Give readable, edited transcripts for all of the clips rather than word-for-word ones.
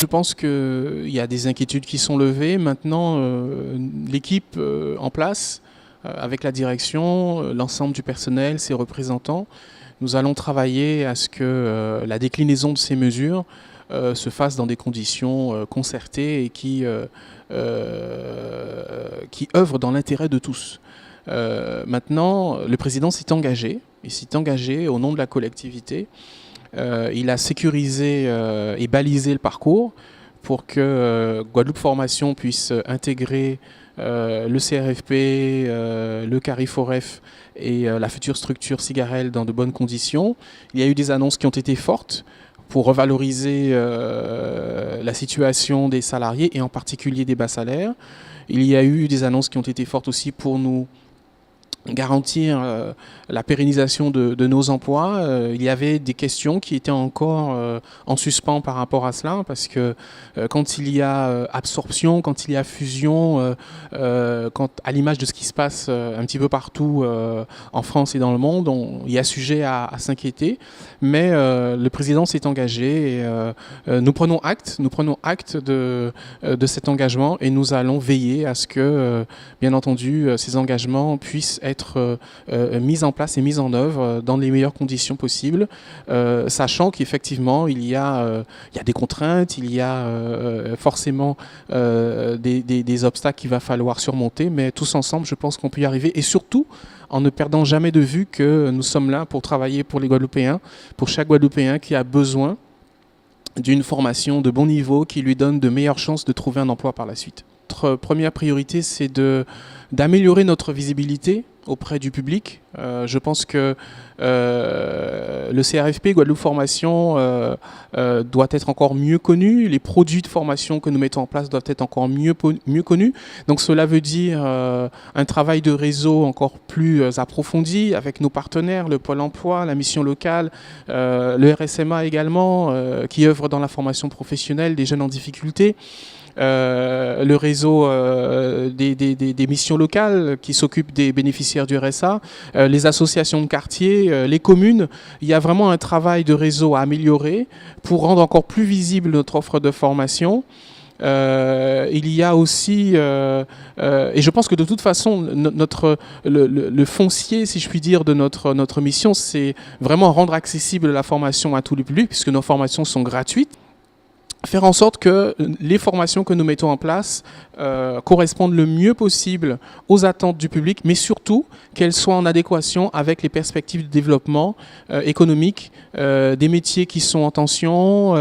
Je pense qu'il y a des inquiétudes qui sont levées. Maintenant, l'équipe en place, avec la direction, l'ensemble du personnel, ses représentants, nous allons travailler à ce que la déclinaison de ces mesures se fasse dans des conditions concertées et qui œuvrent dans l'intérêt de tous. Maintenant, le président s'est engagé, au nom de la collectivité. Il a sécurisé et balisé le parcours pour que Guadeloupe Formation puisse intégrer le CRFP, le Cariforef et la future structure Cigarelle dans de bonnes conditions. Il y a eu des annonces qui ont été fortes pour revaloriser la situation des salariés et en particulier des bas salaires. Il y a eu des annonces qui ont été fortes aussi pour nous garantir la pérennisation de nos emplois. Il y avait des questions qui étaient encore en suspens par rapport à cela, parce que quand il y a absorption, quand il y a fusion, à l'image de ce qui se passe un petit peu partout en France et dans le monde, il y a sujet à s'inquiéter. Mais le président s'est engagé et nous prenons acte de cet engagement et nous allons veiller à ce que, bien entendu, ces engagements puissent être mis en place et mis en œuvre dans les meilleures conditions possibles, sachant qu'effectivement il y a des contraintes, il y a forcément des obstacles qu'il va falloir surmonter, mais tous ensemble je pense qu'on peut y arriver, et surtout en ne perdant jamais de vue que nous sommes là pour travailler pour les Guadeloupéens, pour chaque Guadeloupéen qui a besoin d'une formation de bon niveau qui lui donne de meilleures chances de trouver un emploi par la suite. Notre première priorité, c'est d'améliorer notre visibilité auprès du public. Je pense que le CRFP, Guadeloupe Formation, doit être encore mieux connu. Les produits de formation que nous mettons en place doivent être encore mieux connus. Donc cela veut dire un travail de réseau encore plus approfondi avec nos partenaires, le Pôle emploi, la mission locale, le RSMA également, qui œuvre dans la formation professionnelle des jeunes en difficulté. Le réseau des missions locales qui s'occupent des bénéficiaires du RSA, les associations de quartier, les communes. Il y a vraiment un travail de réseau à améliorer pour rendre encore plus visible notre offre de formation. Il y a aussi, et je pense que de toute façon, le foncier, si je puis dire, de notre mission, c'est vraiment rendre accessible la formation à tout le public, puisque nos formations sont gratuites. Faire en sorte que les formations que nous mettons en place correspondent le mieux possible aux attentes du public, mais surtout qu'elles soient en adéquation avec les perspectives de développement économique des métiers qui sont en tension,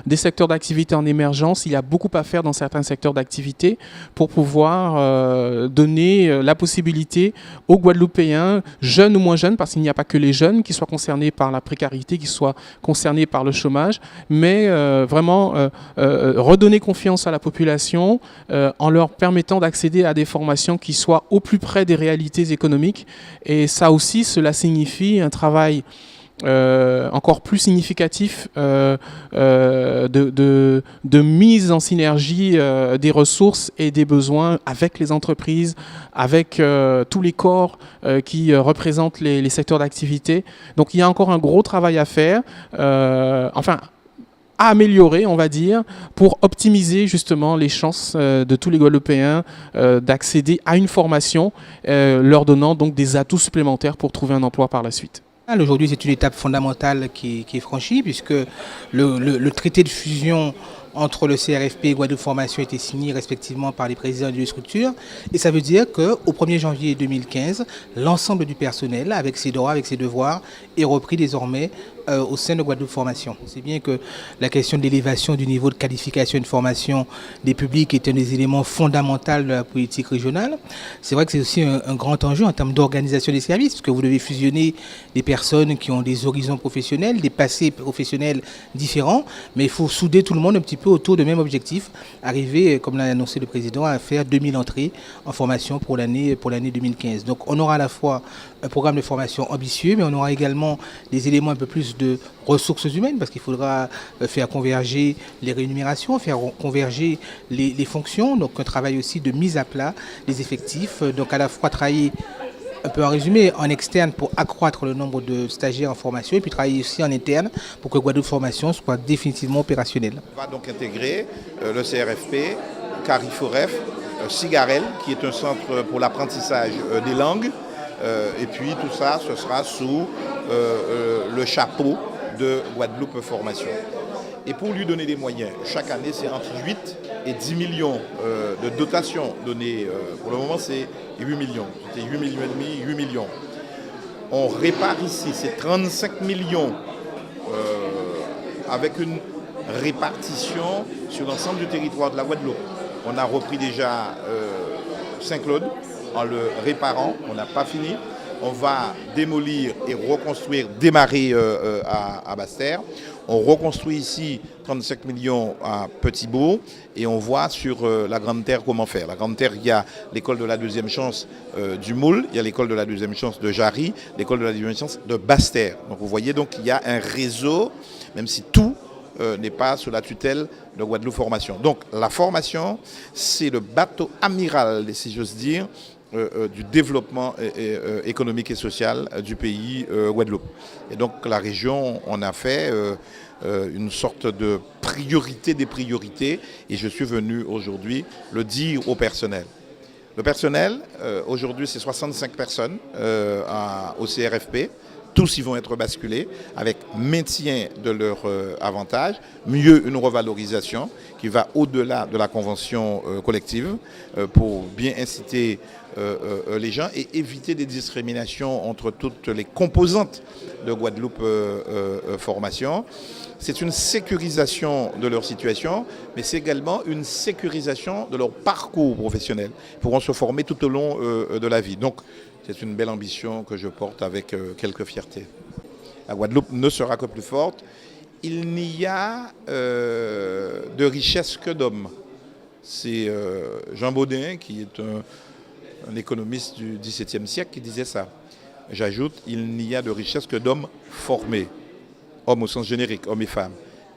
des secteurs d'activité en émergence. Il y a beaucoup à faire dans certains secteurs d'activité pour pouvoir donner la possibilité aux Guadeloupéens, jeunes ou moins jeunes, parce qu'il n'y a pas que les jeunes qui soient concernés par la précarité, qui soient concernés par le chômage, mais vraiment redonner confiance à la population en leur permettant d'accéder à des formations qui soient au plus près des réalités économiques. Et ça aussi, cela signifie un travail encore plus significatif de mise en synergie des ressources et des besoins avec les entreprises, avec tous les corps qui représentent les secteurs d'activité. Donc il y a encore un gros travail à faire. À améliorer, on va dire, pour optimiser justement les chances de tous les Guadeloupéens d'accéder à une formation, leur donnant donc des atouts supplémentaires pour trouver un emploi par la suite. Aujourd'hui, c'est une étape fondamentale qui est franchie, puisque le traité de fusion entre le CRFP et Guadeloupe Formation a été signé respectivement par les présidents des deux structures. Et ça veut dire qu'au 1er janvier 2015, l'ensemble du personnel, avec ses droits, avec ses devoirs, est repris désormais au sein de Guadeloupe Formation. C'est bien que la question de l'élévation du niveau de qualification et de formation des publics est un des éléments fondamentaux de la politique régionale. C'est vrai que c'est aussi un grand enjeu en termes d'organisation des services, parce que vous devez fusionner des personnes qui ont des horizons professionnels, des passés professionnels différents, mais il faut souder tout le monde un petit peu autour du même objectif, arriver, comme l'a annoncé le président, à faire 2000 entrées en formation pour l'année 2015. Donc on aura à la fois un programme de formation ambitieux, mais on aura également des éléments un peu plus de ressources humaines, parce qu'il faudra faire converger les rémunérations, faire converger les fonctions, donc un travail aussi de mise à plat des effectifs, donc à la fois travailler un peu en résumé, en externe pour accroître le nombre de stagiaires en formation et puis travailler aussi en interne pour que Guadeloupe Formation soit définitivement opérationnelle. On va donc intégrer le CRFP, Cariforef, Cigarel, qui est un centre pour l'apprentissage des langues. Et puis tout ça, ce sera sous le chapeau de Guadeloupe Formation. Et pour lui donner des moyens, chaque année, c'est entre 8 et 10 millions de dotations données. Pour le moment, c'est 8 millions. C'était 8 millions et demi, 8 millions. On répare ici, c'est 35 millions avec une répartition sur l'ensemble du territoire de la Guadeloupe. On a repris déjà Saint-Claude en le réparant, on n'a pas fini. On va démolir et reconstruire, démarrer à Basse-Terre. On reconstruit ici 35 millions à Petit-Bourg et on voit sur la Grande Terre comment faire. La Grande Terre, il y a l'école de la deuxième chance du Moule, il y a l'école de la deuxième chance de Jarry, l'école de la deuxième chance de Basse-Terre. Donc vous voyez, donc, il y a un réseau, même si tout n'est pas sous la tutelle de Guadeloupe Formation. Donc la formation, c'est le bateau amiral, si j'ose dire, du développement économique et social du pays Guadeloupe. Et donc la région, on a fait une sorte de priorité des priorités et je suis venu aujourd'hui le dire au personnel. Le personnel, aujourd'hui, c'est 65 personnes au CRFP. Tous y vont être basculés avec maintien de leur avantage, mieux une revalorisation qui va au-delà de la convention collective pour bien inciter les gens et éviter des discriminations entre toutes les composantes de Guadeloupe Formation. C'est une sécurisation de leur situation, mais c'est également une sécurisation de leur parcours professionnel. Ils pourront se former tout au long de la vie. Donc, c'est une belle ambition que je porte avec quelques fiertés. La Guadeloupe ne sera que plus forte. Il n'y a de richesse que d'hommes. C'est Jean Baudin, qui est un économiste du XVIIe siècle, qui disait ça. J'ajoute, il n'y a de richesse que d'hommes formés. Hommes au sens générique, hommes et femmes.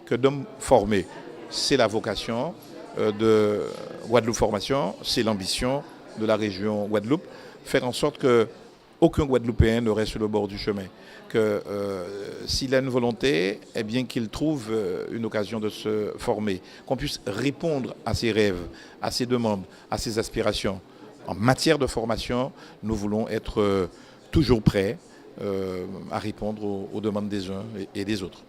Que d'hommes formés. C'est la vocation de Guadeloupe Formation, c'est l'ambition de la région Guadeloupe. Faire en sorte qu'aucun Guadeloupéen ne reste sur le bord du chemin. Que s'il a une volonté, eh bien qu'il trouve une occasion de se former. Qu'on puisse répondre à ses rêves, à ses demandes, à ses aspirations. En matière de formation, nous voulons être toujours prêts à répondre aux demandes des uns et des autres.